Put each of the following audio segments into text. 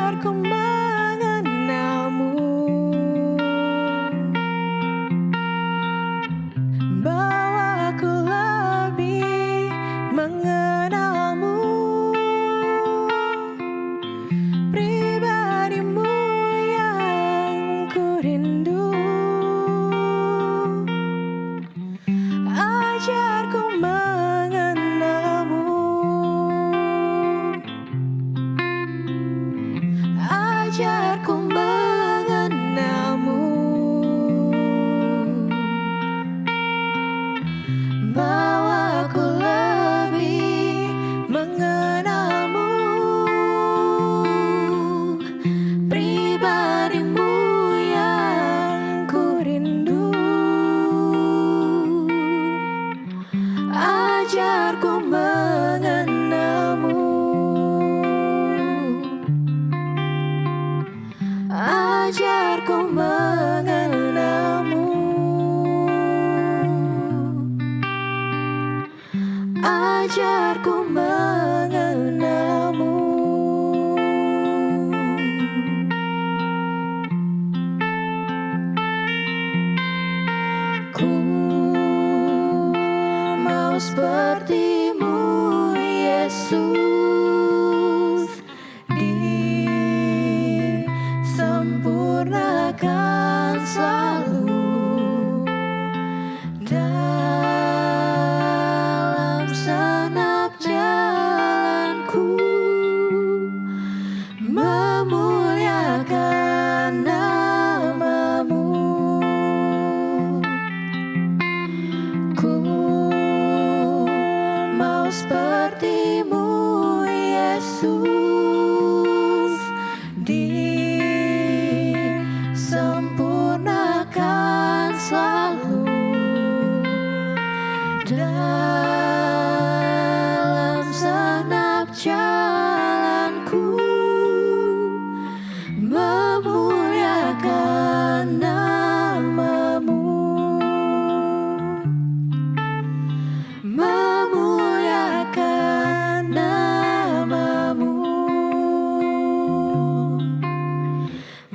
Ajarku mengenalmu, bahwa aku lebih mengenalmu, pribadimu yang ku rindu. Ajarku mengenalmu, ajarku mengenalmu, bahwa aku lebih mengenalmu, pribadimu yang ku rindu. Ajarku mengenalmu, ajarku mengenalmu, ajarku mengenalmu. Ku mau sepertimu, Yesus, disempurnakan selalu dalam senap jalanku, memuliakan namamu. Ku mau sepertimu, Yesus, disempurnakan selalu dalam senap jalanku, memuliakan namamu, memuliakan namamu,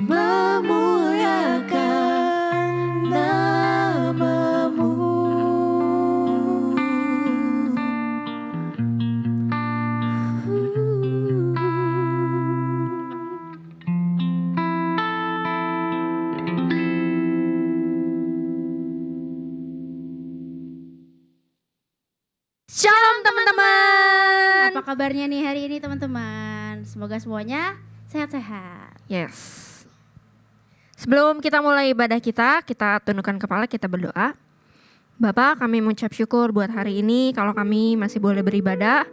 memuliakan namamu. Shalom teman-teman. Apa kabarnya nih hari ini teman-teman? Semoga semuanya sehat-sehat. Yes. Sebelum kita mulai ibadah kita tundukkan kepala, kita berdoa. Bapak, kami mengucap syukur buat hari ini kalau kami masih boleh beribadah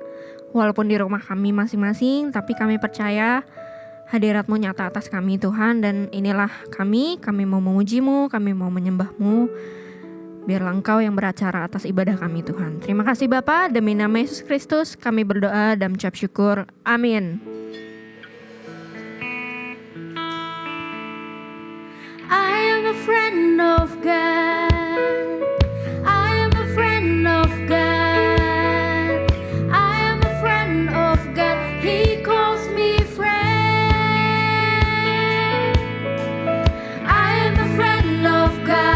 walaupun di rumah kami masing-masing, tapi kami percaya hadirat-Mu nyata atas kami Tuhan, dan inilah kami mau memuji-Mu, kami mau menyembah-Mu. Biarlah Engkau yang beracara atas ibadah kami Tuhan. Terima kasih Bapa, demi nama Yesus Kristus kami berdoa dan mengucap syukur. Amin. I am a friend of God. I am a friend of God. I am a friend of God. He calls me friend. I am a friend of God.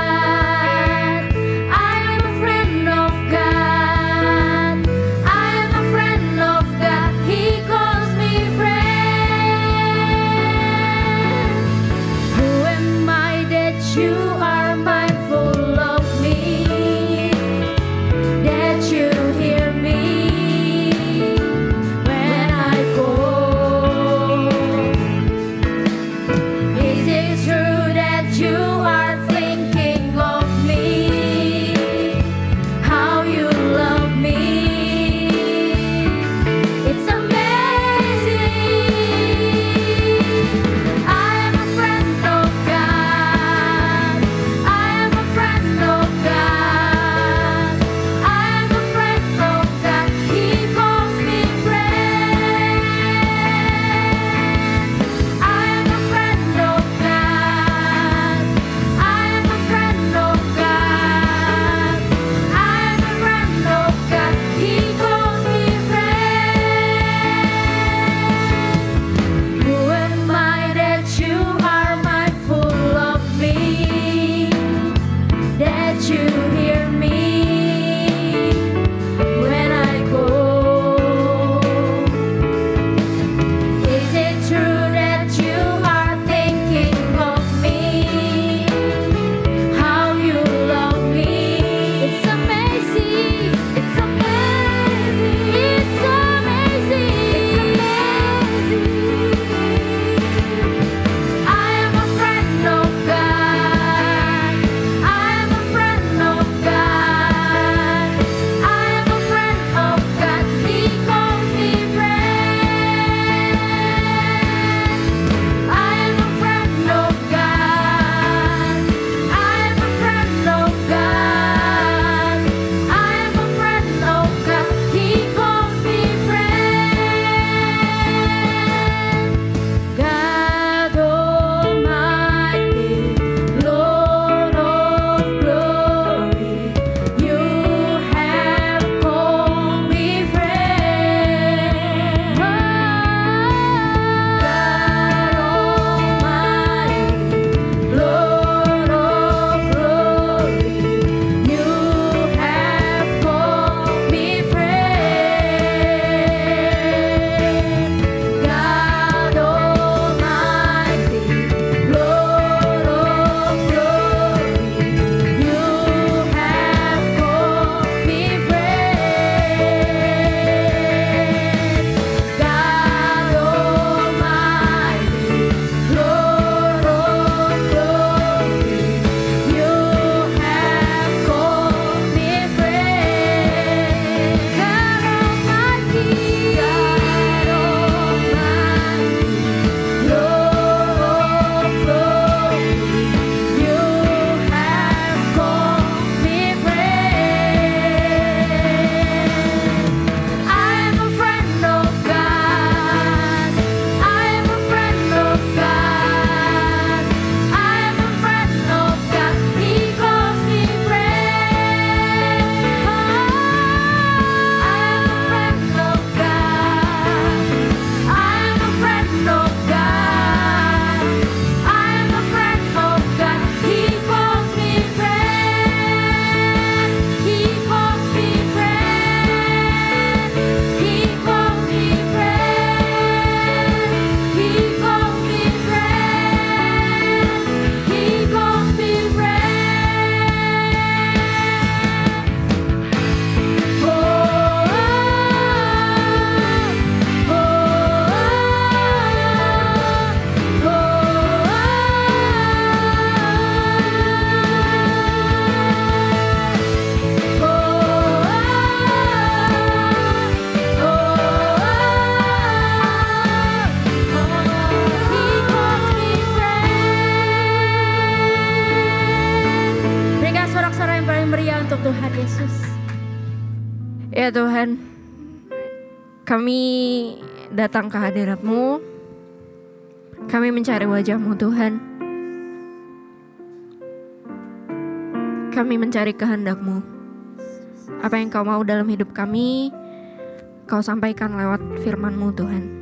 You are mindful Ya Tuhan, kami datang ke hadirat-Mu, kami mencari wajah-Mu Tuhan. Kami mencari kehendak-Mu. Apa yang Kau mau dalam hidup kami, Kau sampaikan lewat firman-Mu Tuhan.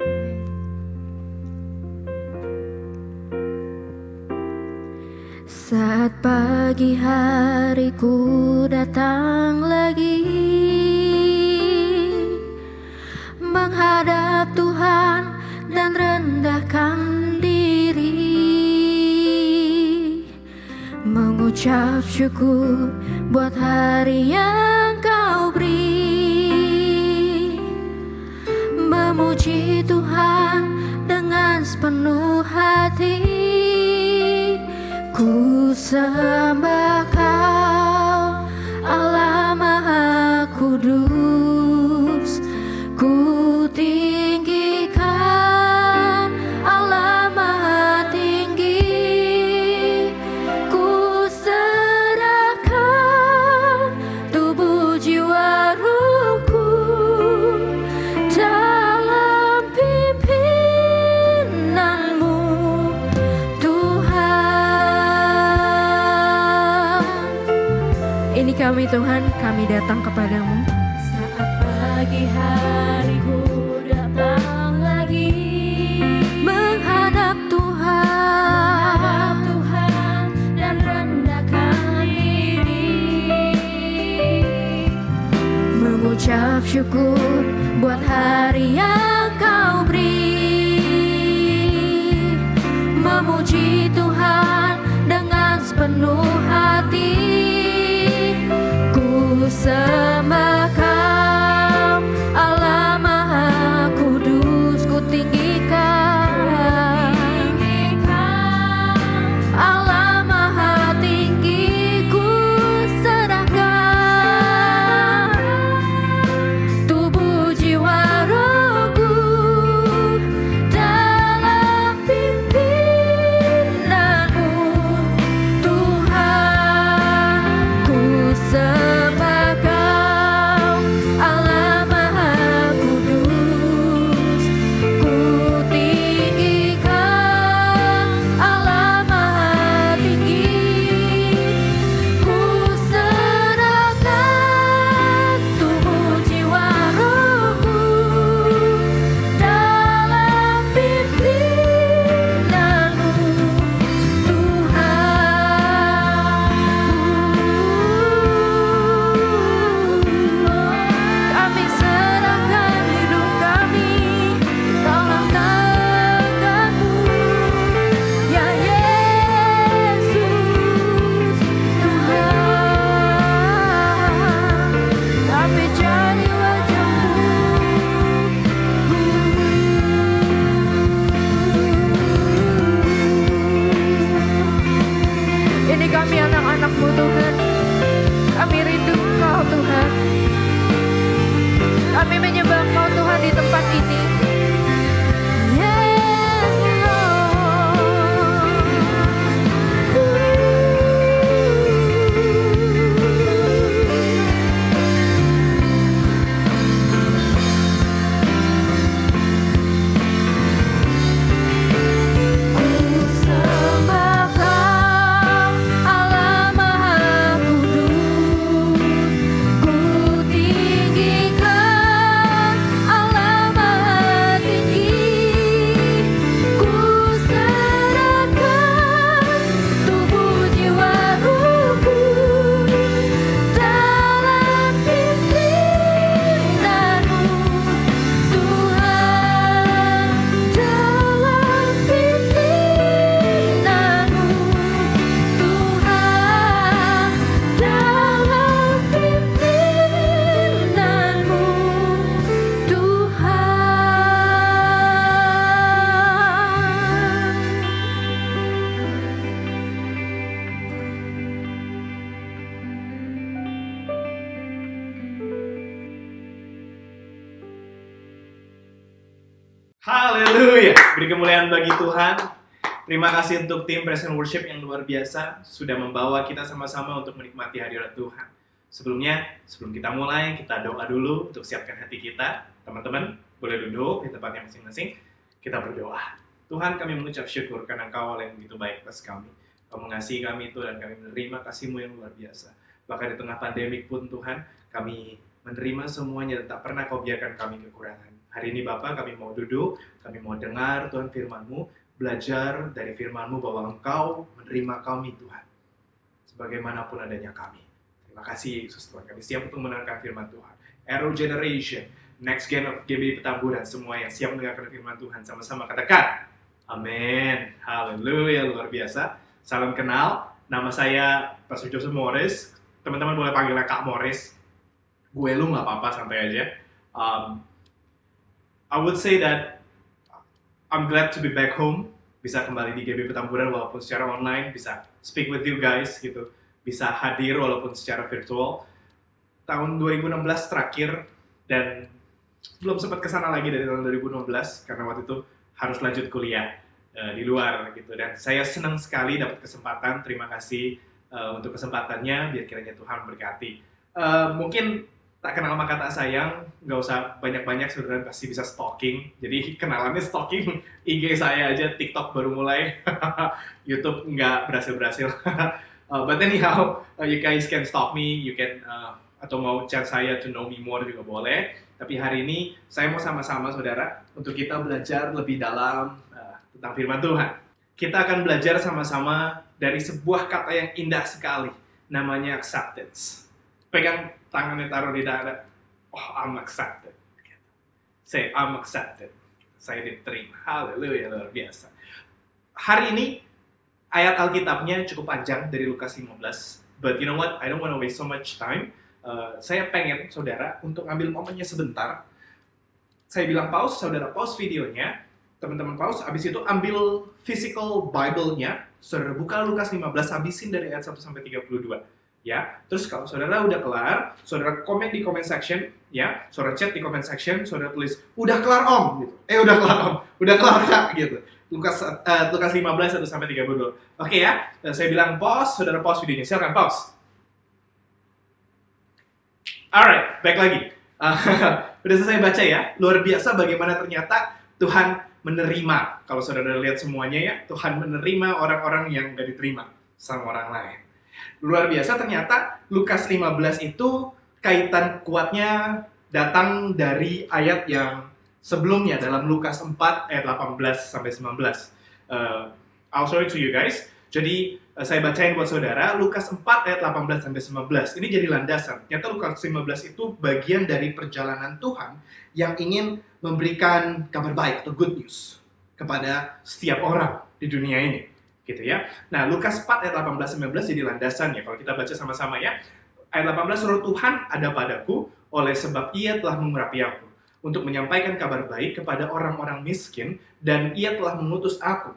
Saat pagi hariku datang lagi menghadap Tuhan dan rendahkan diri, mengucap syukur buat hari yang Kau beri, memuji Tuhan dengan sepenuh hati. Ku sembah Kau, Allah Maha Kudus. Ku tinggikan Allah Maha Tinggi. Ku serahkan tubuh jiwa ruhku dalam pimpinanmu Tuhan. Ini kami Tuhan, kami datang kepadamu. Saat pagi hariku datang lagi Menghadap Tuhan, dan rendahkan diri, mengucap syukur buat hari yang Kau beri, memuji Tuhan dengan sepenuh hati. Ku sembah Kau, Allah Maha Kudus. Ku tinggikan Allah Maha Tinggi. Ku serahkan tubuh jiwa rohku dalam pimpinanmu Tuhan. Ku sembah Kau, Allah Maha Kudus. Ku tinggikan Allah Maha Tinggi. Ku serahkan tubuh jiwa rohku dalam pimpinanmu Tuhan. Kami serahkan hidup kami dalam tangan-Mu, ya Yesus Tuhan. Kami cari wajah-Mu. Ini kami anak-anak-Mu Tuhan. Kami rindu Engkau Tuhan. Kami menyembah Engkau Tuhan di tempat ini. Yes, Ku sembah Kau, Allah Maha Kudus. Ku tinggikan Allah Maha Tinggi. Ku serahkan tubuh jiwa ruhku dalam pimpinanmu Tuhan. Dalam pimpinanmu Tuhan. Dalam pimpinanmu Tuhan. Haleluya, beri kemuliaan bagi Tuhan. Terima kasih untuk tim Present Worship yang luar biasa sudah membawa kita sama-sama untuk menikmati hadirat Tuhan. Sebelum kita mulai, kita doa dulu untuk siapkan hati kita. Teman-teman, boleh duduk di tempatnya masing-masing. Kita berdoa. Tuhan, kami mengucap syukur karena Engkau yang begitu baik atas kami. Kau mengasihi kami Tuhan, dan kami menerima kasih-Mu yang luar biasa. Bahkan di tengah pandemik pun Tuhan, kami menerima semuanya dan tak pernah Kau biarkan kami kekurangan. Hari ini Bapa, kami mau duduk, kami mau dengar Tuhan firman-Mu, belajar dari firman-Mu bahwa Engkau menerima kami Tuhan, sebagaimanapun adanya kami. Terima kasih Yesus Tuhan, kami siap untuk mendengarkan firman Tuhan. Arrow Generation, Next Gen of GB Petamburan, semua yang siap mendengarkan firman Tuhan, sama-sama katakan, amin, haleluya, luar biasa. Salam kenal, nama saya Pastor Joseph Morris, teman-teman boleh panggilnya Kak Morris, gue lu nggak apa-apa, santai aja. I would say that I'm glad to be back home, bisa kembali di GB Petamburan walaupun secara online, bisa speak with you guys gitu, bisa hadir walaupun secara virtual. Tahun 2016 terakhir dan belum sempat kesana lagi dari tahun 2016 karena waktu itu harus lanjut kuliah di luar gitu. Dan saya senang sekali dapat kesempatan, terima kasih untuk kesempatannya, biar kiranya Tuhan berkati. Mungkin tak kenal maka tak sayang, nggak usah banyak-banyak, saudara pasti bisa stalking. Jadi kenalannya stalking IG saya aja, TikTok baru mulai, YouTube nggak berhasil-berhasil. But anyhow, you guys can stalk me, you can atau mau chat saya to know me more juga boleh. Tapi hari ini saya mau sama-sama saudara untuk kita belajar lebih dalam tentang firman Tuhan. Kita akan belajar sama-sama dari sebuah kata yang indah sekali, namanya acceptance. Pegang tangannya, taruh di dada. Oh, I'm accepted. Say, I'm accepted. Saya diterima. Haleluya, luar biasa. Hari ini ayat Alkitabnya cukup panjang dari Lukas 15. But you know what? I don't want to waste so much time. Saya pengen saudara untuk ambil momennya sebentar. Saya bilang pause, saudara pause videonya. Teman-teman pause, habis itu ambil physical Bible-nya. Saudara buka Lukas 15, habisin dari ayat 1 sampai 32. Ya, terus kalau saudara udah kelar, saudara komen di comment section, ya, saudara chat di comment section, saudara tulis, udah kelar om, gitu. Udah kelar om, udah kelar kak, gitu. Lukas 15 1 sampai 32. Oke ya, saya bilang pause, saudara pause videonya, silakan pause. Alright, back lagi. Udah selesai baca ya, luar biasa bagaimana ternyata Tuhan menerima. Kalau saudara lihat semuanya ya, Tuhan menerima orang-orang yang gak diterima sama orang lain. Luar biasa ternyata Lukas 15 itu kaitan kuatnya datang dari ayat yang sebelumnya dalam Lukas 4 ayat 18 sampai 19. I'll show it to you guys. Jadi saya bacain buat saudara Lukas 4 ayat 18 sampai 19. Ini jadi landasan. Ternyata Lukas 15 itu bagian dari perjalanan Tuhan yang ingin memberikan kabar baik atau good news kepada setiap orang di dunia ini. Gitu ya. Nah, Lukas 4 ayat 18-19 jadi landasan ya. Kalau kita baca sama-sama ya. Ayat 18, Roh Tuhan ada padaku, oleh sebab ia telah mengurapi aku, untuk menyampaikan kabar baik kepada orang-orang miskin, dan ia telah mengutus aku,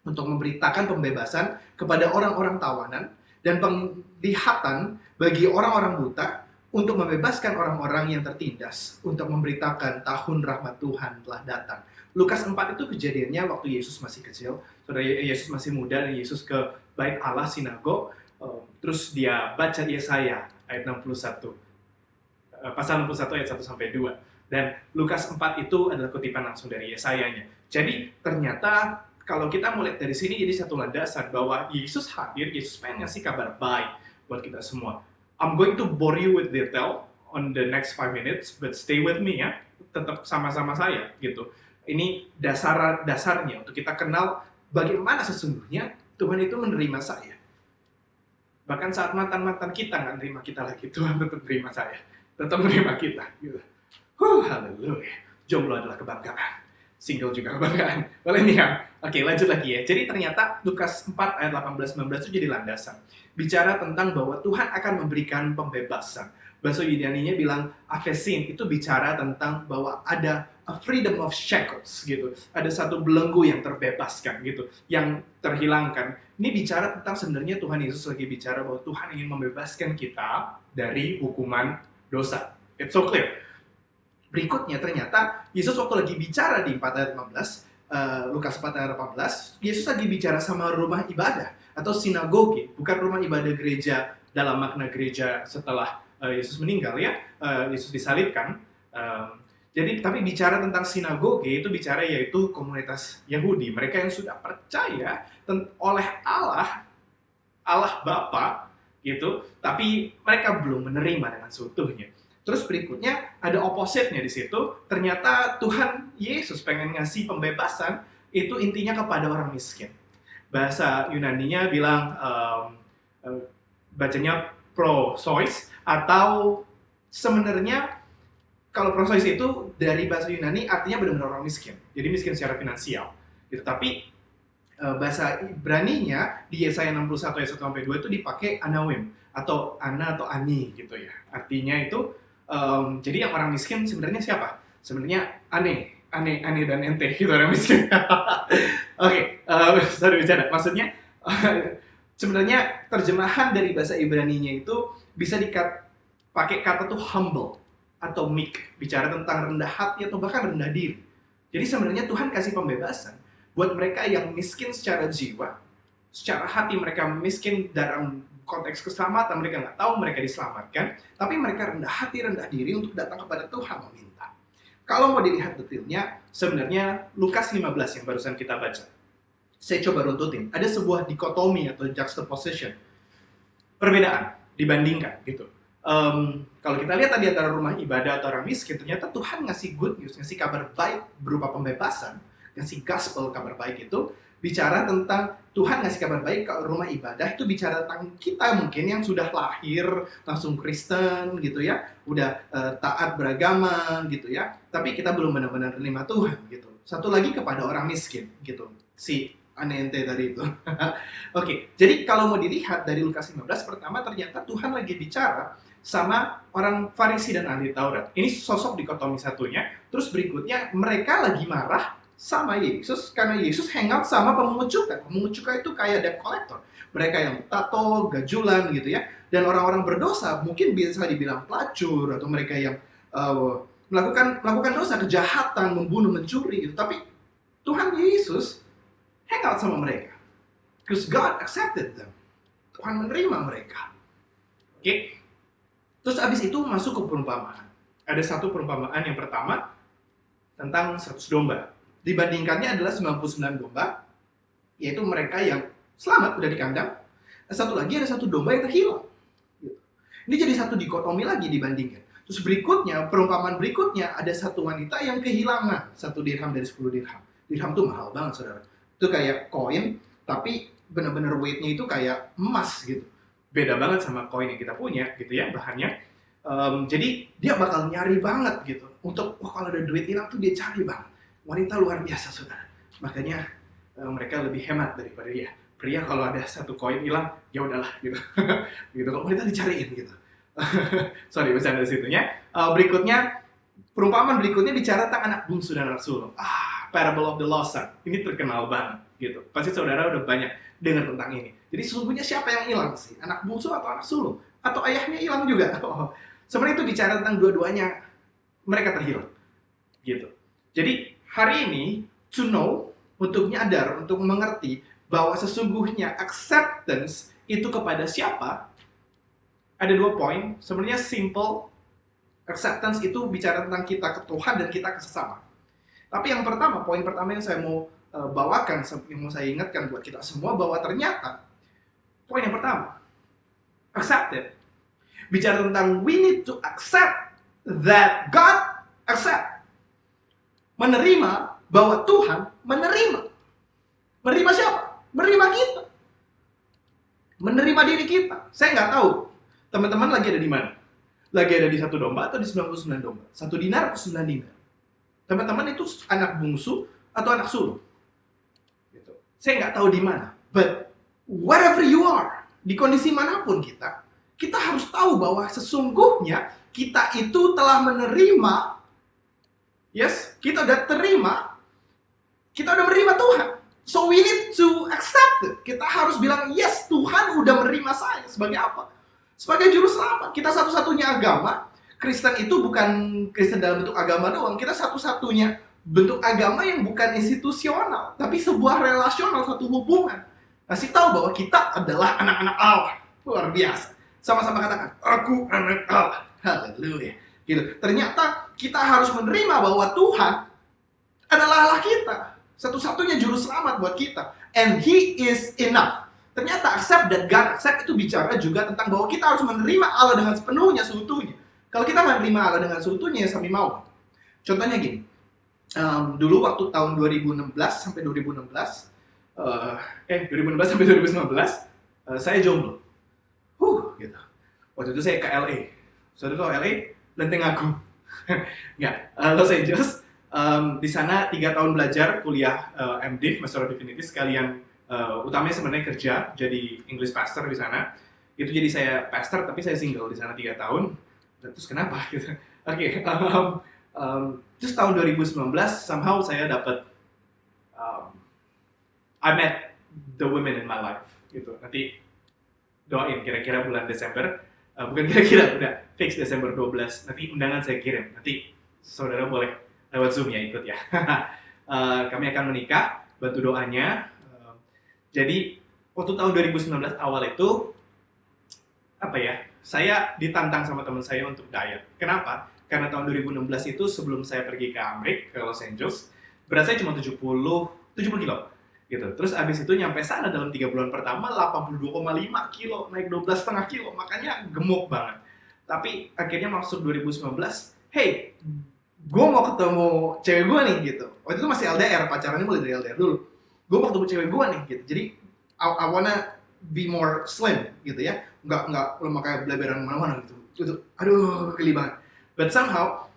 untuk memberitakan pembebasan kepada orang-orang tawanan, dan penglihatan bagi orang-orang buta, untuk membebaskan orang-orang yang tertindas, untuk memberitakan tahun rahmat Tuhan telah datang. Lukas 4 itu kejadiannya waktu Yesus masih kecil, saudara Yesus masih muda dan Yesus ke Bait Allah sinagog, terus dia baca Yesaya ayat 61, pasal 61 ayat 1 sampai 2. Dan Lukas 4 itu adalah kutipan langsung dari Yesayanya. Jadi ternyata kalau kita mulai dari sini jadi satu landasan bahwa Yesus hadir, Yesus pengen ngasih kabar baik buat kita semua. I'm going to bore you with detail on the next 5 minutes, but stay with me ya, tetap sama-sama saya gitu. Ini dasarnya untuk kita kenal bagaimana sesungguhnya Tuhan itu menerima saya. Bahkan saat mantan-mantan kita nggak menerima kita lagi, Tuhan tetap menerima saya, tetap menerima kita. Gitu. Haleluya. Jomblo adalah kebanggaan, single juga kebanggaan. Boleh nih ya? Oke, lanjut lagi ya. Jadi ternyata Lukas 4 ayat 18-19 itu jadi landasan. Bicara tentang bahwa Tuhan akan memberikan pembebasan. Bahasa Yunaninya bilang aphesin, itu bicara tentang bahwa ada a freedom of shackles gitu. Ada satu belenggu yang terbebaskan gitu, yang terhilangkan. Ini bicara tentang sebenarnya Tuhan Yesus lagi bicara bahwa Tuhan ingin membebaskan kita dari hukuman dosa. It's so clear. Berikutnya ternyata Yesus waktu lagi bicara di 4 ayat 15, Lukas 4 ayat 18, Yesus lagi bicara sama rumah ibadah atau sinagoge, bukan rumah ibadah gereja dalam makna gereja setelah Yesus meninggal ya, Yesus disalibkan. Jadi tapi bicara tentang sinagoge itu bicara yaitu komunitas Yahudi, mereka yang sudah percaya oleh Allah Bapa gitu, tapi mereka belum menerima dengan seutuhnya. Terus berikutnya ada opposite-nya di situ. Ternyata Tuhan Yesus pengen ngasih pembebasan itu intinya kepada orang miskin. Bahasa Yunaninya bilang bacanya prosois, atau sebenarnya kalau prosois itu dari bahasa Yunani artinya benar-benar orang miskin. Jadi miskin secara finansial. Gitu. Tapi bahasa Ibraninya di Yesaya 61 ayat 1-2 itu dipakai anawim atau ana atau ani gitu ya. Artinya itu jadi yang orang miskin sebenarnya siapa? Sebenarnya aneh dan ente gitu orang miskin. Oke, sorry bercanda. Maksudnya sebenarnya terjemahan dari bahasa Ibraninya itu bisa pakai kata tuh humble atau meek, bicara tentang rendah hati atau bahkan rendah diri. Jadi sebenarnya Tuhan kasih pembebasan buat mereka yang miskin secara jiwa, secara hati mereka miskin dalam konteks keselamatan, mereka nggak tahu mereka diselamatkan, tapi mereka rendah hati, rendah diri untuk datang kepada Tuhan meminta. Kalau mau dilihat detailnya, sebenarnya Lukas 15 yang barusan kita baca. Saya coba runtutin, ada sebuah dikotomi atau juxtaposition, perbedaan dibandingkan gitu. Kalau kita lihat tadi antara rumah ibadah atau orang miskin, ternyata Tuhan ngasih good news, ngasih kabar baik berupa pembebasan, ngasih gospel, kabar baik itu bicara tentang Tuhan ngasih kabar baik ke rumah ibadah, itu bicara tentang kita mungkin yang sudah lahir langsung Kristen gitu ya, udah taat beragama gitu ya, tapi kita belum benar-benar menerima Tuhan gitu. Satu lagi kepada orang miskin gitu, si anente tadi itu. Oke, jadi kalau mau dilihat dari Lukas 15, pertama ternyata Tuhan lagi bicara sama orang Farisi dan ahli Taurat. Ini sosok dikotomi satunya. Terus berikutnya mereka lagi marah sama Yesus karena Yesus hangout sama pemungut cukai. Pemungut cukai itu kayak debt collector. Mereka yang tato, gajulan gitu ya. Dan orang-orang berdosa mungkin bisa dibilang pelacur atau mereka yang melakukan dosa, kejahatan, membunuh, mencuri gitu. Tapi Tuhan Yesus hangout sama mereka. Because God accepted them. Tuhan menerima mereka. Oke. Terus abis itu masuk ke perumpamaan. Ada satu perumpamaan yang pertama tentang 100 domba. Dibandingkannya adalah 99 domba, yaitu mereka yang selamat udah di kandang. Satu lagi ada satu domba yang terhilang. Ini jadi satu dikotomi lagi dibandingkan. Terus berikutnya, perumpamaan berikutnya ada satu wanita yang kehilangan 1 dirham dari 10 dirham. Dirham tuh mahal banget saudara. Itu kayak koin, tapi benar-benar weight-nya itu kayak emas gitu. Beda banget sama koin yang kita punya gitu ya bahannya. Jadi dia bakal nyari banget gitu. Untuk kalau ada duit hilang tuh dia cari banget. Wanita luar biasa saudara. Makanya mereka lebih hemat daripada dia. Pria kalau ada satu koin hilang ya udahlah gitu. Gitu kalau wanita dicariin gitu. Sorry bercanda di situnya. Berikutnya perumpamaan berikutnya bicara tentang anak bungsu dan anak sulung. Parable of the Lost Son. Ini terkenal banget gitu. Pasti saudara udah banyak dengar tentang ini. Jadi sesungguhnya siapa yang hilang sih? Anak bungsu atau anak sulung? Atau ayahnya hilang juga? Sebenarnya itu bicara tentang dua-duanya mereka terhilang. Gitu. Jadi hari ini to know, untuk nyadar, untuk mengerti bahwa sesungguhnya acceptance itu kepada siapa? Ada 2 poin. Sebenarnya simple. Acceptance itu bicara tentang kita ke Tuhan dan kita ke sesama. Tapi yang pertama, poin pertama yang saya mau bawakan, yang mau saya ingatkan buat kita semua, bahwa ternyata poin yang pertama, accepted, bicara tentang we need to accept that God accept, menerima bahwa Tuhan menerima siapa? Menerima kita, menerima diri kita. Saya nggak tahu teman-teman lagi ada di mana, lagi ada di 1 domba atau di 99 domba, 1 dinar atau 9 dinar. Teman-teman itu anak bungsu atau anak sulung? Gitu. Saya nggak tahu di mana. But wherever you are, di kondisi manapun kita harus tahu bahwa sesungguhnya kita itu telah menerima, yes, kita udah menerima Tuhan. So we need to accept it. Kita harus bilang, yes, Tuhan udah menerima saya. Sebagai apa? Sebagai juru selamat. Kita satu-satunya agama. Kristen itu bukan Kristen dalam bentuk agama doang. Kita satu-satunya bentuk agama yang bukan institusional, tapi sebuah relasional, satu hubungan. Kasih tahu bahwa kita adalah anak-anak Allah. Luar biasa. Sama-sama katakan, aku anak Allah. Haleluya. Gitu. Ternyata kita harus menerima bahwa Tuhan adalah Allah kita. Satu-satunya juru selamat buat kita. And He is enough. Ternyata accept that God accept itu bicara juga tentang bahwa kita harus menerima Allah dengan sepenuhnya, seutuhnya. Kalau kita menerima Allah dengan seutuhnya, ya sami mau. Contohnya gini. Dulu waktu tahun 2016 sampai 2019, 2016 sampai 2019, saya jomblo. Gitu. Waktu itu saya ke LA. Saudara tahu LA? Lenteng Agung. Nggak, Los Angeles. Di sana 3 tahun belajar kuliah MDiv, Master of Divinity, sekalian utamanya sebenarnya kerja jadi English pastor di sana. Itu jadi saya pastor tapi saya single di sana 3 tahun. Terus kenapa gitu? Oke, terus tahun 2019 somehow saya dapat I met the women in my life gitu. Nanti doain kira-kira bulan Desember, bukan kira-kira, udah fix Desember 12. Nanti undangan saya kirim. Nanti saudara boleh lewat Zoom ya ikut ya. Kami akan menikah, bantu doanya. Jadi waktu tahun 2019 awal itu saya ditantang sama teman saya untuk diet. Kenapa? Karena tahun 2016 itu sebelum saya pergi ke Amerika, ke Los Angeles, berat saya cuma 70 kilo. Gitu. Terus abis itu nyampe sana dalam 3 bulan pertama 82,5 kilo, naik 12,5 kilo, makanya gemuk banget. Tapi akhirnya masuk 2019, hey, gue mau ketemu cewek gue nih gitu. Waktu itu masih LDR, pacarannya mulai dari LDR dulu. Gue mau ketemu cewek gue nih gitu. Jadi I wanna be more slim gitu ya. Nggak lemak kayak beleberan mana-mana gitu. Aduh, geli banget. But somehow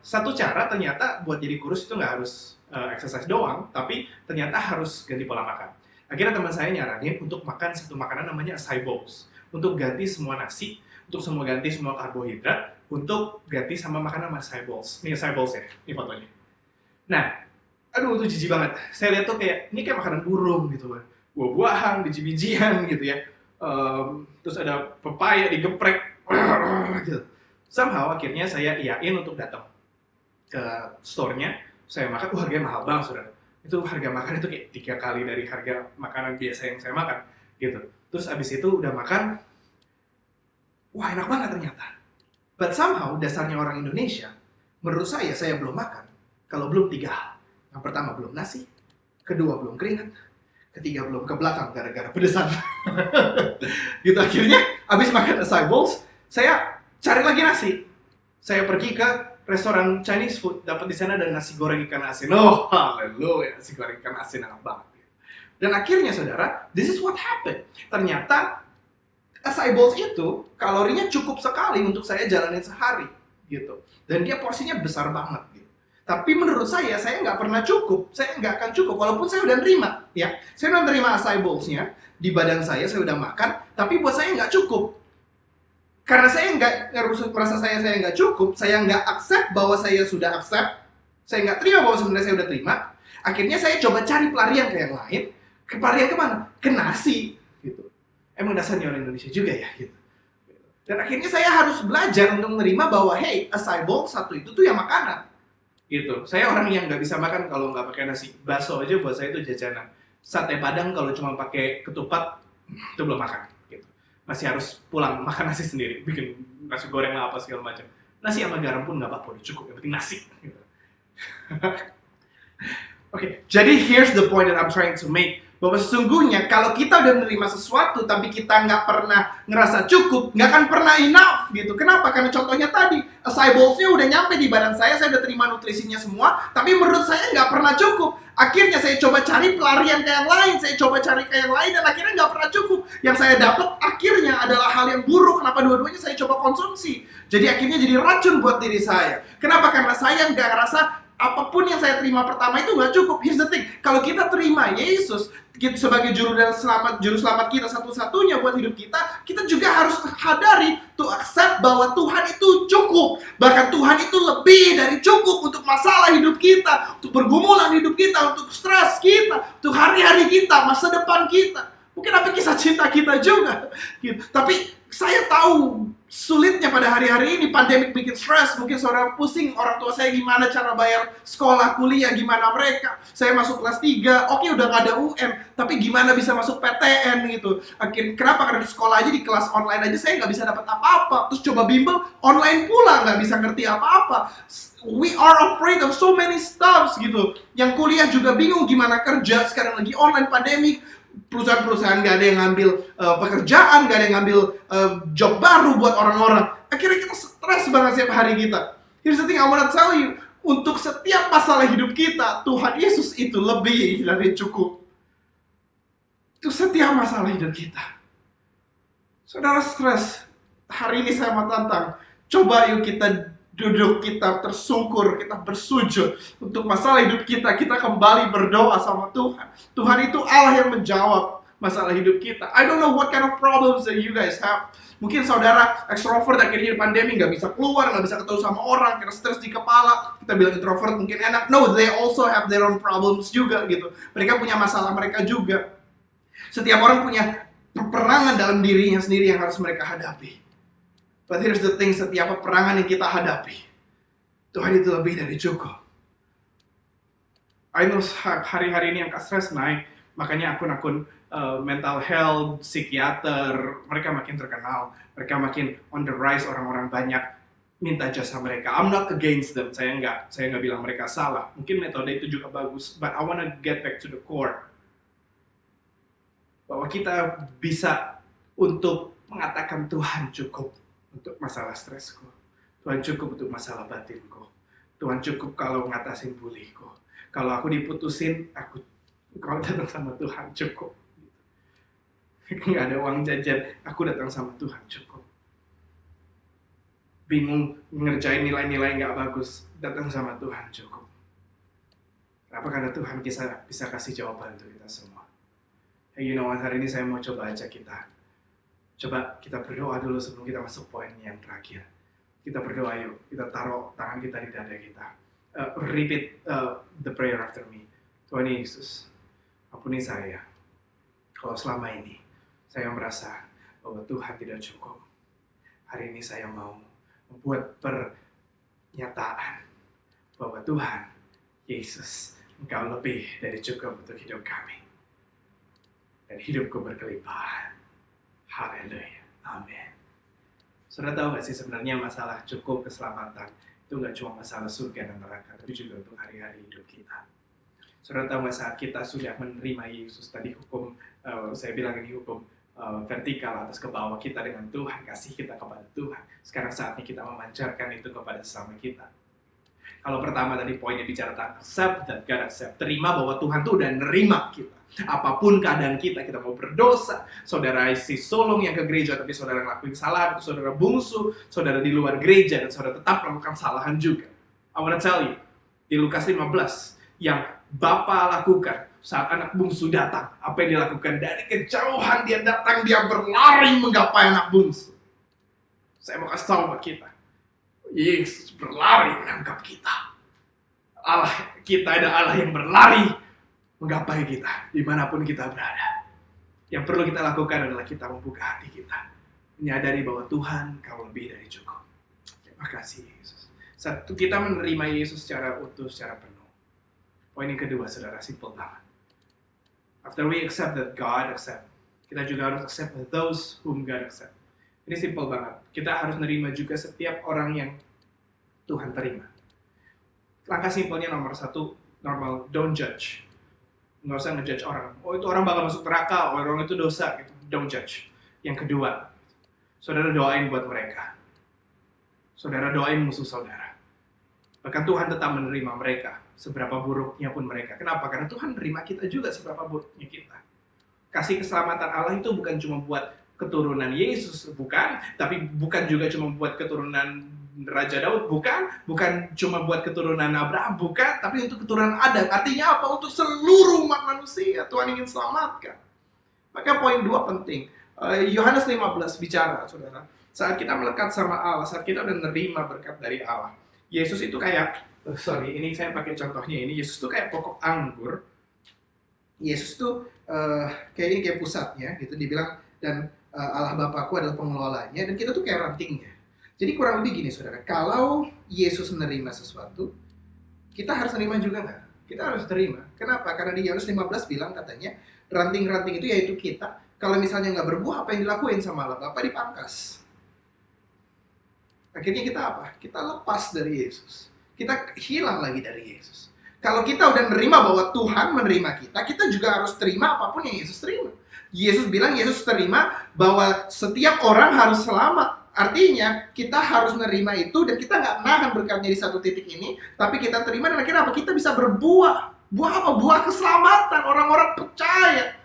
satu cara ternyata buat jadi kurus itu nggak harus exercise doang, tapi ternyata harus ganti pola makan. Akhirnya teman saya nyaranin untuk makan satu makanan namanya acai bowls, untuk ganti semua nasi, untuk ganti semua karbohidrat, untuk ganti sama makanan acai bowls. Ini acai bowls ya, ini fotonya. Nah, aduh itu jijik banget. Saya lihat tuh ini kayak makanan burung gitu kan, buah-buahan, biji-bijian gitu ya. Terus ada pepaya digeprek, gitu. Somehow akhirnya saya iyain untuk datang ke store-nya. Saya makan, harganya mahal banget saudara. Itu harga makan itu kayak 3 kali dari harga makanan biasa yang saya makan gitu. Terus abis itu udah makan, wah enak banget ternyata. But somehow dasarnya orang Indonesia, menurut saya belum makan kalau belum 3 hal. Yang pertama belum nasi, kedua belum keringat, ketiga belum ke belakang gara-gara pedesan. Gitu akhirnya abis makan acai bowls, saya cari lagi nasi. Saya pergi ke restoran Chinese food, dapat di sana ada nasi goreng ikan asin. Oh, haleluya, nasi goreng ikan asin enak banget. Dan akhirnya saudara, this is what happened. Ternyata acai bowls itu kalorinya cukup sekali untuk saya jalanin sehari, gitu. Dan dia porsinya besar banget, gitu. Tapi menurut saya nggak pernah cukup. Saya nggak akan cukup, walaupun saya udah nerima, ya. Saya udah nerima acai bowls-nya di badan saya udah makan, tapi buat saya nggak cukup. Karena saya merasa saya nggak cukup, saya nggak accept bahwa saya sudah accept, saya nggak terima bahwa sebenarnya saya udah terima. Akhirnya saya coba cari pelarian ke yang lain. Ke pelarian kemana? Ke nasi, gitu. Emang dasarnya orang Indonesia juga ya, gitu. Dan akhirnya saya harus belajar untuk menerima bahwa hey, acai bowl satu itu tuh yang makanan, gitu. Saya orang yang nggak bisa makan kalau nggak pakai nasi. Bakso aja buat saya itu jajanan. Sate Padang kalau cuma pakai ketupat itu belum makan. Masih harus pulang makan nasi sendiri, bikin nasi goreng lah apa segala macam. Nasi sama garam pun nggak apa-apa, udah cukup, yang penting nasi. Gitu. Oke, jadi here's the point that I'm trying to make. Bahwa sesungguhnya kalau kita udah menerima sesuatu tapi kita nggak pernah ngerasa cukup, nggak akan pernah enough gitu. Kenapa? Karena contohnya tadi, acai bowls-nya udah nyampe di badan saya udah terima nutrisinya semua, tapi menurut saya nggak pernah cukup. Akhirnya saya coba cari pelarian ke yang lain, dan akhirnya nggak pernah cukup. Yang saya dapat akhirnya adalah hal yang buruk. Kenapa dua-duanya saya coba konsumsi? Jadi akhirnya jadi racun buat diri saya. Kenapa? Karena saya nggak ngerasa apapun yang saya terima pertama itu nggak cukup. Here's the thing, kalau kita terima Yesus sebagai juru selamat kita satu-satunya buat hidup kita, kita juga harus sadari to accept bahwa Tuhan itu cukup. Bahkan Tuhan itu lebih dari cukup untuk masalah hidup kita, untuk pergumulan hidup kita, untuk stres kita, untuk hari-hari kita, masa depan kita. Mungkin apa kisah cinta kita juga. Gitu. Tapi saya tahu sulitnya pada hari-hari ini, pandemik bikin stres. Mungkin saudara pusing, orang tua saya gimana cara bayar sekolah, kuliah, gimana mereka. Saya masuk kelas 3, oke udah gak ada UN, tapi gimana bisa masuk PTN gitu. Kenapa? Karena di sekolah aja, di kelas online aja saya nggak bisa dapat apa-apa. Terus coba bimbel, online pula nggak bisa ngerti apa-apa. We are afraid of so many stuff gitu. Yang kuliah juga bingung gimana kerja, sekarang lagi online pandemik. Perusahaan-perusahaan gak ada yang ngambil pekerjaan, gak ada yang ngambil job baru buat orang-orang. Akhirnya kita stres banget setiap hari kita. Here's the thing I wanna tell you, untuk setiap masalah hidup kita, Tuhan Yesus itu lebih dari cukup. Itu setiap masalah hidup kita. Saudara stres, hari ini saya mau tantang, coba yuk kita duduk, kita tersungkur, kita bersujud untuk masalah hidup kita. Kita kembali berdoa sama Tuhan. Tuhan itu Allah yang menjawab masalah hidup kita. I don't know what kind of problems that you guys have. Mungkin saudara extrovert akhirnya di pandemi nggak bisa keluar, nggak bisa ketemu sama orang, karena stres di kepala. Kita bilang introvert mungkin enak. No, they also have their own problems juga gitu. Mereka punya masalah mereka juga. Setiap orang punya peperangan dalam dirinya sendiri yang harus mereka hadapi. But here's the thing, setiap peperangan yang kita hadapi, Tuhan itu lebih dari cukup. I know hari-hari ini angka stres naik, makanya akun-akun mental health, psikiater, mereka makin terkenal, mereka makin on the rise, orang-orang banyak minta jasa mereka. I'm not against them, saya nggak bilang mereka salah. Mungkin metode itu juga bagus, but I wanna get back to the core. Bahwa kita bisa untuk mengatakan Tuhan cukup untuk masalah stresku. Tuhan cukup untuk masalah batinku. Tuhan cukup kalau ngatasin buliku. Kalau aku diputusin, kalau datang sama Tuhan cukup. Nggak ada uang jajan, aku datang sama Tuhan cukup. Bingung ngerjain nilai-nilai nggak bagus, datang sama Tuhan cukup. Kenapa? Karena Tuhan bisa kasih jawaban untuk kita semua. Hey, you know what, hari ini saya mau coba ajak kita. Coba kita berdoa dulu sebelum kita masuk poin yang terakhir. Kita berdoa yuk, kita taruh tangan kita di dada kita. Repeat the prayer after me. Tuhan Yesus, ampuni saya. Kalau selama ini saya merasa bahwa Tuhan tidak cukup. Hari ini saya mau membuat pernyataan bahwa Tuhan Yesus, Engkau lebih dari cukup untuk hidup kami. Dan hidupku berkelimpahan. Haleluya. Amin. Saudara tahu gak sih sebenarnya masalah cukup keselamatan itu gak cuma masalah surga dan neraka, tapi juga untuk hari-hari hidup kita. Saudara tahu gak saat kita sudah menerima Yesus, tadi hukum, saya bilang ini hukum vertikal atas ke bawah kita dengan Tuhan, kasih kita kepada Tuhan. Sekarang saatnya kita memancarkan itu kepada sesama kita. Kalau pertama tadi poinnya bicara tentang accept that God accept, terima bahwa Tuhan tuh udah nerima kita. Apapun keadaan kita mau berdosa, saudara isi sulung yang ke gereja tapi saudara ngelakuin kesalahan, atau saudara bungsu, saudara di luar gereja dan saudara tetap melakukan kesalahan juga. I wanna tell you, di Lukas 15 yang Bapa lakukan saat anak bungsu datang, apa yang dilakukan? Dari kejauhan dia datang, dia berlari menggapai anak bungsu. Saya mau kasih tahu buat kita, Yesus berlari menangkap kita. Allah kita ada Allah yang berlari menggapai kita dimanapun kita berada. Yang perlu kita lakukan adalah kita membuka hati kita, menyadari bahwa Tuhan Kau lebih dari cukup. Terima kasih Yesus. Satu, kita menerima Yesus secara utuh, secara penuh. Poin yang kedua, saudara, simple banget. After we accept that God accept, kita juga harus accept those whom God accept. Ini simple banget. Kita harus menerima juga setiap orang yang Tuhan terima. Langkah simpelnya nomor satu, normal, don't judge. Nggak usah ngejudge orang. Oh itu orang bakal masuk neraka, orang itu dosa gitu. Don't judge. Yang kedua, saudara doain buat mereka. Saudara doain musuh saudara. Bahkan Tuhan tetap menerima mereka, seberapa buruknya pun mereka. Kenapa? Karena Tuhan menerima kita juga seberapa buruknya kita. Kasih keselamatan Allah itu bukan cuma buat keturunan Yesus, bukan. Tapi bukan juga cuma buat keturunan Raja Daud, bukan cuma buat keturunan Abraham, bukan, tapi untuk keturunan Adam. Artinya apa? Untuk seluruh umat manusia Tuhan ingin selamatkan. Maka poin 2 penting. Yohanes 15 bicara, saudara. Saat kita melekat sama Allah, saat kita udah menerima berkat dari Allah, Yesus itu kayak, ini saya pakai contohnya ini, Yesus itu kayak pokok anggur Yesus tuh kayak pusatnya gitu, dibilang, dan Allah Bapakku adalah pengelolanya, dan kita tuh kayak rantingnya. Jadi kurang lebih gini saudara, kalau Yesus menerima sesuatu, kita harus terima juga nggak? Kita harus terima. Kenapa? Karena di Yohanes 15 bilang katanya, ranting-ranting itu yaitu kita. Kalau misalnya nggak berbuah, apa yang dilakuin sama Allah Bapa? Dipangkas. Akhirnya kita apa? Kita lepas dari Yesus. Kita hilang lagi dari Yesus. Kalau kita udah menerima bahwa Tuhan menerima kita, kita juga harus terima apapun yang Yesus terima. Yesus bilang, Yesus terima bahwa setiap orang harus selamat. Artinya, kita harus menerima itu, dan kita nggak nahan berkatnya di satu titik ini, tapi kita terima, dan akhirnya apa? Kita bisa berbuah. Buah apa? Buah keselamatan. Orang-orang percaya.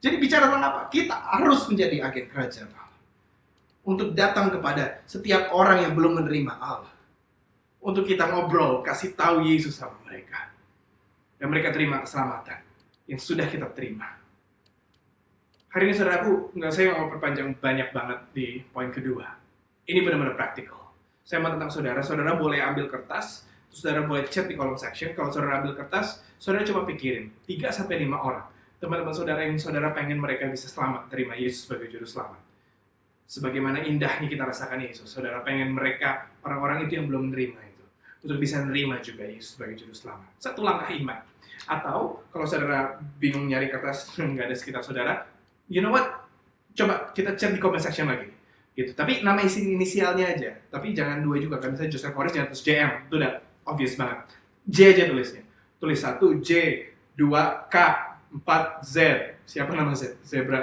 Jadi bicara tentang apa? Kita harus menjadi agen kerajaan Allah. Untuk datang kepada setiap orang yang belum menerima Allah. Untuk kita ngobrol, kasih tahu Yesus sama mereka. Dan mereka terima keselamatan yang sudah kita terima. Hari ini saudaraku, saya nggak mau perpanjang banyak banget di poin kedua. Ini benar-benar praktikal. Saya mau tentang saudara. Saudara boleh ambil kertas, saudara boleh chat di kolom section. Kalau saudara ambil kertas, saudara coba pikirin 3-5 orang. Teman-teman saudara yang saudara pengen mereka bisa selamat, terima Yesus sebagai juru selamat. Sebagaimana indahnya kita rasakan Yesus, saudara pengen mereka, orang-orang itu yang belum menerima itu, untuk bisa menerima juga Yesus sebagai juru selamat. Satu langkah iman. Atau kalau saudara bingung nyari kertas, nggak ada sekitar saudara, you know what? Coba kita chat di comment section lagi. Gitu. Tapi nama inisialnya aja. Tapi jangan 2 juga, kan misalnya Joseph Morris jangan terus JM, itu udah obvious banget. J aja tulisnya. Tulis 1 J, 2 K, 4 Z. Siapa nama Z? Zebra.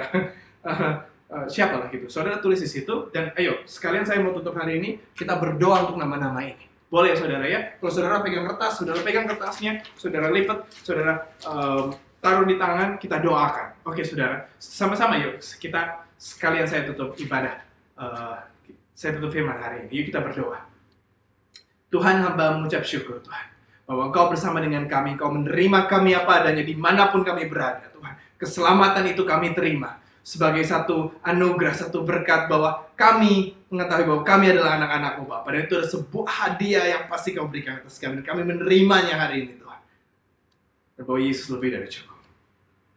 Siapa lah gitu. Saudara tulis di situ, dan ayo sekalian saya mau tutup hari ini, kita berdoa untuk nama-nama ini. Boleh ya saudara ya? Kalau saudara pegang kertas, saudara pegang kertasnya, saudara lipat, saudara taruh di tangan, kita doakan. Oke saudara, sama-sama yuk kita sekalian saya tutup ibadah. Saya tutup firman hari ini. Yuk kita berdoa. Tuhan, hamba mengucap syukur Tuhan, bahwa Engkau bersama dengan kami, Engkau menerima kami apa adanya dimanapun kami berada Tuhan. Keselamatan itu kami terima sebagai satu anugerah, satu berkat, bahwa kami mengetahui bahwa kami adalah anak-anak-Mu Bapa, dan itu adalah sebuah hadiah yang pasti Kau berikan atas kami, dan kami menerimanya hari ini Tuhan. Dan bahwa Yesus lebih dari cukup.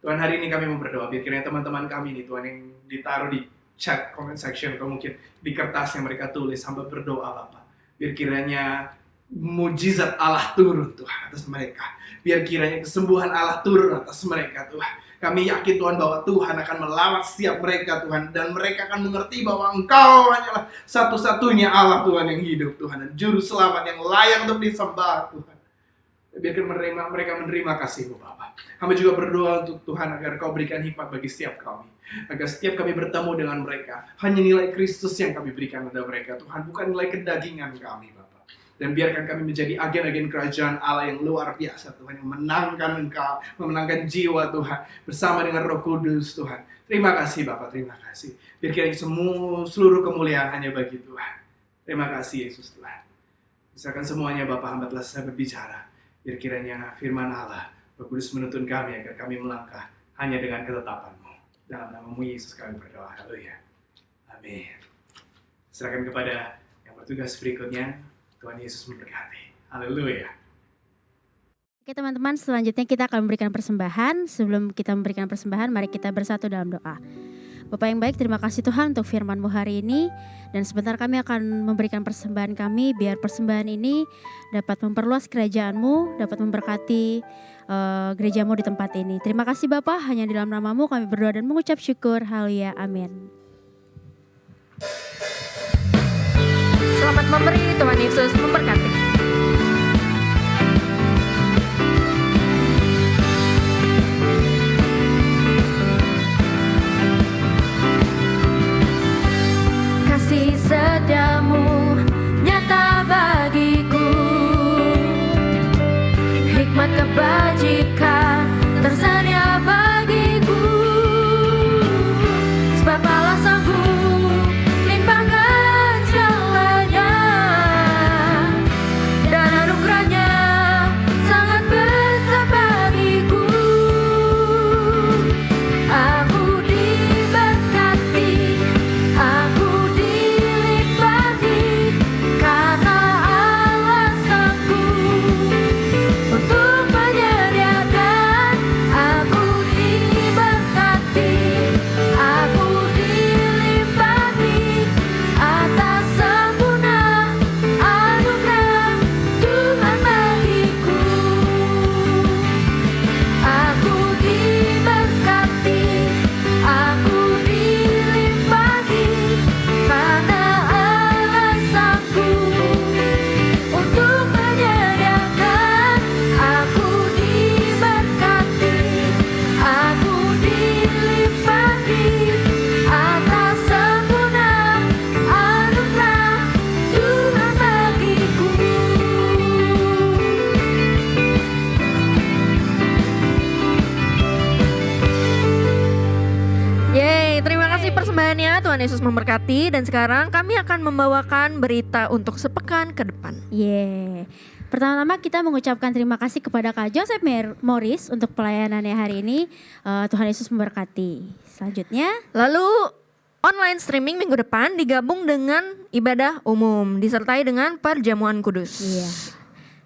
Tuhan, hari ini kami mau berdoa, biar kiranya teman-teman kami ini Tuhan, yang ditaruh di chat, comment section, atau mungkin di kertas yang mereka tulis, hamba berdoa Bapa, biar kiranya mujizat Allah turun Tuhan atas mereka. Biar kiranya kesembuhan Allah turun atas mereka Tuhan. Kami yakin Tuhan bahwa Tuhan akan melawat setiap mereka Tuhan. Dan mereka akan mengerti bahwa Engkau hanyalah satu-satunya Allah Tuhan yang hidup Tuhan. Dan juru selamat yang layak untuk disembah Tuhan. Biarkan mereka menerima kasih-Mu Bapa. Kami juga berdoa untuk Tuhan agar Kau berikan hikmat bagi setiap kami. Agar setiap kami bertemu dengan mereka, hanya nilai Kristus yang kami berikan kepada mereka Tuhan. Bukan nilai kedagingan kami Bapa. Dan biarkan kami menjadi agen-agen kerajaan Allah yang luar biasa Tuhan, yang menangkan Engkau, memenangkan jiwa Tuhan, bersama dengan Roh Kudus Tuhan. Terima kasih Bapak, terima kasih. Biar kiranya seluruh kemuliaan hanya bagi Tuhan. Terima kasih Yesus Tuhan. Misalkan semuanya Bapak, hamba telah selesai berbicara. Biar kiranya firman Allah, Roh Kudus menuntun kami agar kami melangkah hanya dengan ketetapan-Mu. Dalam nama-Mu Yesus kami berdoa. Haleluya. Amin. Serahkan kepada yang bertugas berikutnya. Tuhan Yesus memberkati. Haleluya. Oke teman-teman, selanjutnya kita akan memberikan persembahan. Sebelum kita memberikan persembahan, mari kita bersatu dalam doa. Bapak yang baik, terima kasih Tuhan untuk firman-Mu hari ini. Dan sebentar kami akan memberikan persembahan kami, biar persembahan ini dapat memperluas kerajaan-Mu, dapat memberkati gereja-Mu di tempat ini. Terima kasih Bapak, hanya di dalam nama-Mu kami berdoa dan mengucap syukur. Haleluya, amin. Selamat memberi, Tuhan Yesus memberkati. Kasih setiamu nyata bagiku, hikmat kebajikan tersedia bagiku, sebab Allah sanggup limpahkan segalanya Tuhan Yesus memberkati dan sekarang kami akan membawakan berita untuk sepekan ke depan. Pertama-tama kita mengucapkan terima kasih kepada Kak Joseph Morris untuk pelayanannya hari ini. Tuhan Yesus memberkati. Selanjutnya, Lalu online streaming minggu depan digabung dengan ibadah umum disertai dengan perjamuan kudus.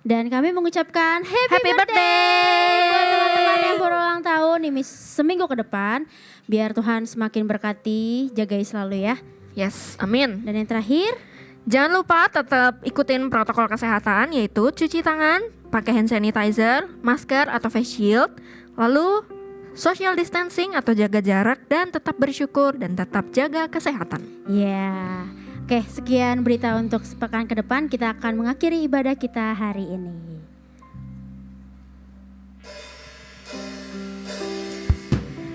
dan kami mengucapkan Happy birthday buat teman-teman yang berulang tahun ini seminggu ke depan. Biar Tuhan semakin berkati, jagai selalu ya. Yes, amin. Dan yang terakhir, Jangan lupa tetap ikutin protokol kesehatan yaitu cuci tangan, pakai hand sanitizer, masker atau face shield, lalu social distancing atau jaga jarak dan tetap bersyukur dan tetap jaga kesehatan. Oke, sekian berita untuk sepekan ke depan. Kita akan mengakhiri ibadah kita hari ini.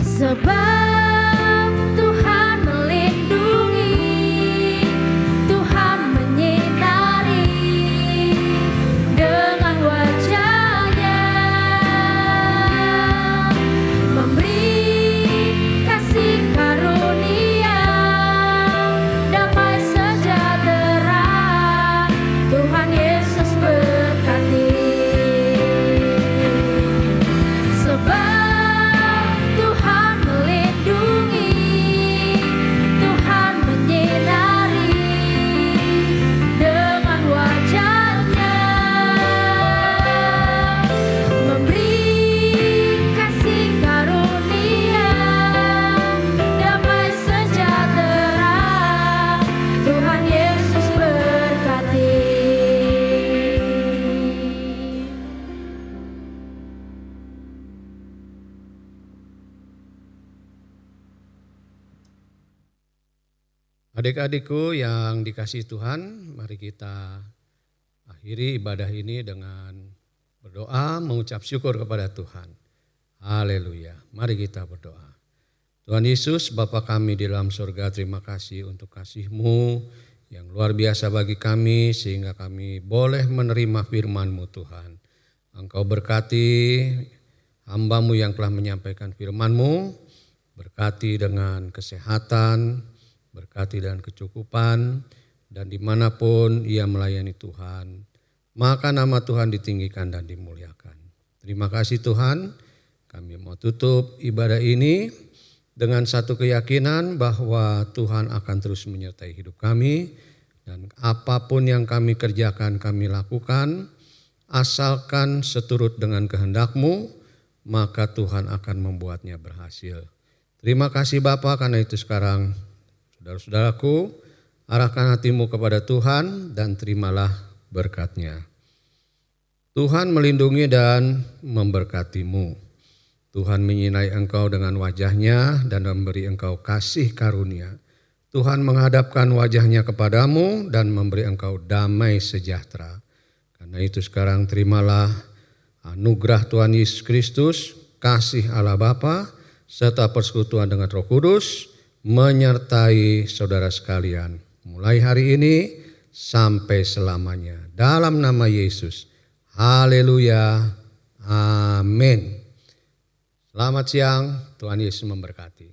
Sebab Tuhan melindungi, Tuhan menyinari dengan wajah-Nya, memberi kasih karunia, damai sejahtera. Tuhan Yesus berkati. Sebab Adik-adikku yang dikasihi Tuhan, mari kita akhiri ibadah ini dengan berdoa, mengucap syukur kepada Tuhan. Haleluya. Mari kita berdoa. Tuhan Yesus, Bapa kami di dalam surga, terima kasih untuk kasih-Mu yang luar biasa bagi kami sehingga kami boleh menerima firman-Mu Tuhan. Engkau berkati hamba-Mu yang telah menyampaikan firman-Mu, berkati dengan kesehatan, berkati dengan kecukupan, dan dimanapun ia melayani Tuhan, maka nama Tuhan ditinggikan dan dimuliakan. Terima kasih Tuhan, kami mau tutup ibadah ini dengan satu keyakinan bahwa Tuhan akan terus menyertai hidup kami, dan apapun yang kami kerjakan, kami lakukan, asalkan seturut dengan kehendak-Mu, maka Tuhan akan membuatnya berhasil. Terima kasih Bapa, karena itu sekarang saudara-saudaraku, arahkan hatimu kepada Tuhan dan terimalah berkat-Nya. Tuhan melindungi dan memberkatimu. Tuhan menyinai engkau dengan wajah-Nya dan memberi engkau kasih karunia. Tuhan menghadapkan wajah-Nya kepadamu dan memberi engkau damai sejahtera. Karena itu sekarang terimalah anugerah Tuhan Yesus Kristus, kasih Allah Bapa, serta persekutuan dengan Roh Kudus, menyertai saudara sekalian mulai hari ini sampai selamanya. Dalam nama Yesus. Haleluya. Amin. Selamat siang. Tuhan Yesus memberkati.